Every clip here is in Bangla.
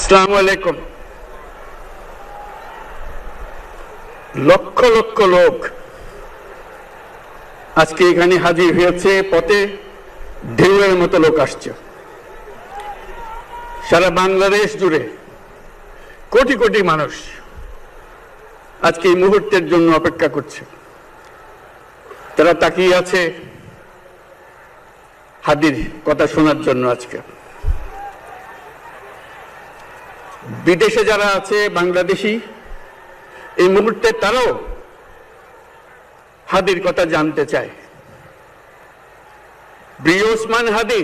আসসালামু আলাইকুম। লক্ষ লক্ষ লোক আজকে এখানে হাজির হয়েছে, পথে ঢেউয়ের মতো লোক আসছে। সারা বাংলাদেশ জুড়ে কোটি কোটি মানুষ আজকে এই মুহূর্তের জন্য অপেক্ষা করছে। তারা তাকিয়ে আছে হাদির কথা শোনার জন্য। আজকে বিদেশে যারা আছে বাংলাদেশি, এই মুহূর্তে তারাও হাদির কথা জানতে চায়। প্রিয় ওসমান হাদি,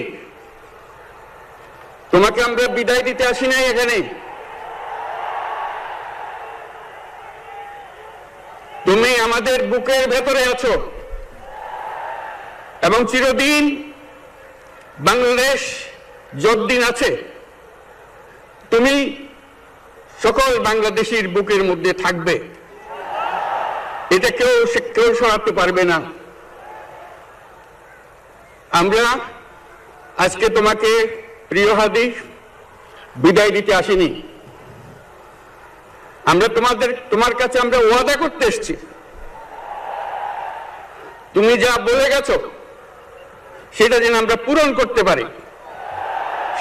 তোমাকে আমরা বিদায় দিতে আসি নাই এখানে। তুমি আমাদের বুকের ভেতরে আছো এবং চিরদিন বাংলাদেশ যতদিন আছে তুমি সকল বাংলাদেশির বুকের মধ্যে থাকবে। এটা কেউ সরাতে পারবে না। আমরা আজকে তোমাকে প্রিয় হাদি বিদায় দিতে আসিনি। আমরা তোমার কাছে আমরা ওয়াদা করতে এসেছি। তুমি যা বলে গেছো সেটা যেন আমরা পূরণ করতে পারি,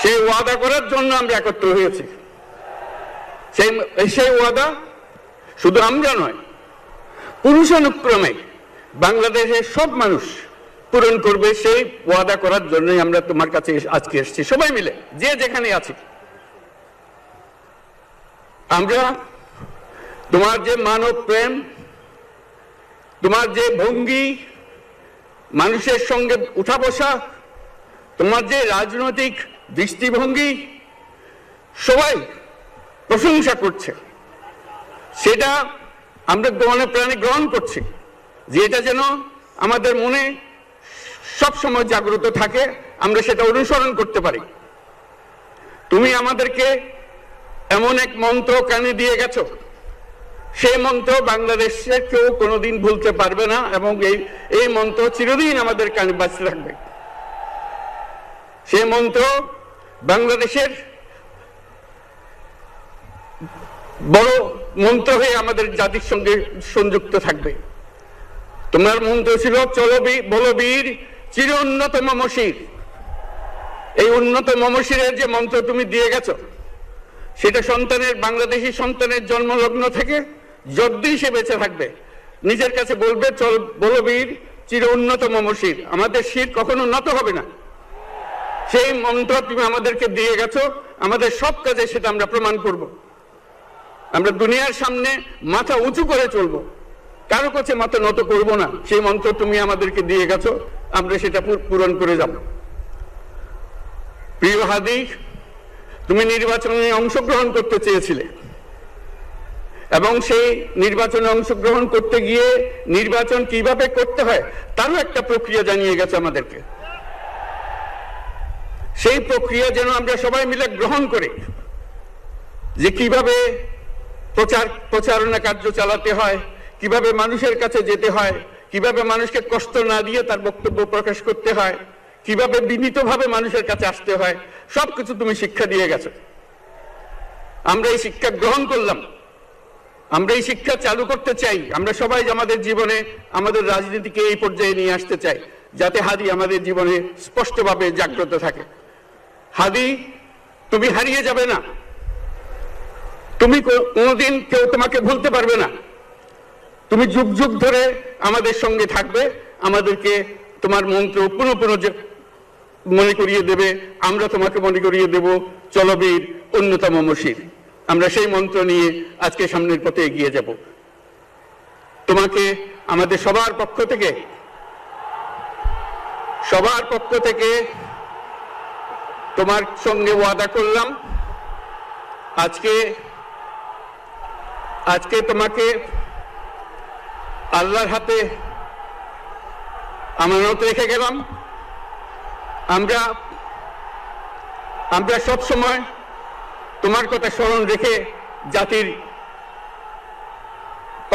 সেই ওয়াদা করার জন্য আমরা একত্র হয়েছি। সেই ওয়াদা শুধু আমরা নয়, পুরুষানুক্রমে বাংলাদেশের সব মানুষ পূরণ করবে। সেই ওয়াদা করার জন্যই আমরা তোমার কাছে আজকে এসেছি, সবাই মিলে যে যেখানে আছি। আমরা তোমার যে মানব প্রেম, তোমার যে ভঙ্গি, মানুষের সঙ্গে উঠা বসা, তোমার যে রাজনৈতিক দৃষ্টিভঙ্গি, সবাই প্রশংসা করছে। সেটা আমরা মনে প্রাণে গ্রহণ করছি, যে এটা যেন আমাদের মনে সবসময় জাগ্রত থাকে, আমরা সেটা অনুসরণ করতে পারি। তুমি আমাদেরকে এমন এক মন্ত্র কানে দিয়ে গেছো, সেই মন্ত্র বাংলাদেশের কেউ কোনোদিন ভুলতে পারবে না এবং এই মন্ত্র চিরদিন আমাদের কানে বাঁচতে থাকবে। সেই মন্ত্র বাংলাদেশের বড় মন্ত্র হয়ে আমাদের জাতির সঙ্গে সংযুক্ত থাকবে। তোমার মন্ত্র ছিল চলো বলো বীর চির উন্নত মমশির। এই উন্নত মমশিরের যে মন্ত্র তুমি দিয়ে গেছো, সেটা বাংলাদেশি সন্তানের জন্মলগ্ন থেকে যতদিন সে বেঁচে থাকবে নিজের কাছে বলবে চল বলো বীর চির উন্নত মমশির। আমাদের শির কখনো নত হবে না। সেই মন্ত্র তুমি আমাদেরকে দিয়ে গেছো, আমাদের সব কাজে সেটা আমরা প্রমাণ করব। আমরা দুনিয়ার সামনে মাথা উঁচু করে চলবো, কারো কাছে মাথা নত করব না। সেই মন্ত্র তুমি আমাদেরকে দিয়ে গেছো, আমরা সেটা পূরণ করে যাব। প্রিয় হাদি, তুমি নির্বাচনে অংশগ্রহণ করতে চেয়েছিলে এবং সেই নির্বাচনে অংশগ্রহণ করতে গিয়ে নির্বাচন কিভাবে করতে হয় তারও একটা প্রক্রিয়া জানিয়ে গেছে আমাদেরকে। সেই প্রক্রিয়া যেন আমরা সবাই মিলে গ্রহণ করি, যে কিভাবে প্রচারণা কার্য চালাতে হয়, কিভাবে মানুষের কাছে যেতে হয়, কিভাবে মানুষকে কষ্ট না দিয়ে তার বক্তব্য প্রকাশ করতে হয়, কিভাবে বিনীতভাবে মানুষের কাছে আসতে হয়, সবকিছু তুমি শিক্ষা দিয়ে গেছো। আমরা এই শিক্ষা গ্রহণ করলাম, আমরা এই শিক্ষা চালু করতে চাই। আমরা সবাই আমাদের জীবনে আমাদের রাজনীতিকে এই পর্যায়ে নিয়ে আসতে চাই, যাতে হাদি আমাদের জীবনে স্পষ্টভাবে জাগ্রত থাকে। হাদি, তুমি হারিয়ে যাবে না। তুমি কোনোদিন কেউ তোমাকে ভুলতে পারবে না। তুমি যুগ যুগ ধরে আমাদের সঙ্গে থাকবে, আমাদেরকে তোমার মন্ত্র পুনঃ মনে করিয়ে দেবে। আমরা তোমাকে মনে করিয়ে দেব চলো বীর উন্নত মমশির। আমরা সেই মন্ত্র নিয়ে আজকে সামনের পথে এগিয়ে যাব। তোমাকে আমাদের সবার পক্ষ থেকে তোমার সঙ্গে ওয়াদা করলাম, আজকে তোমাকে আল্লাহর হাতে আমানত রেখে গেলাম। আমরা সব সময় তোমার কথা স্মরণ রেখে জাতির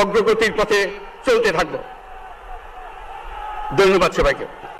অগ্রগতির পথে চলতে থাকব। ধন্যবাদ সবাইকে।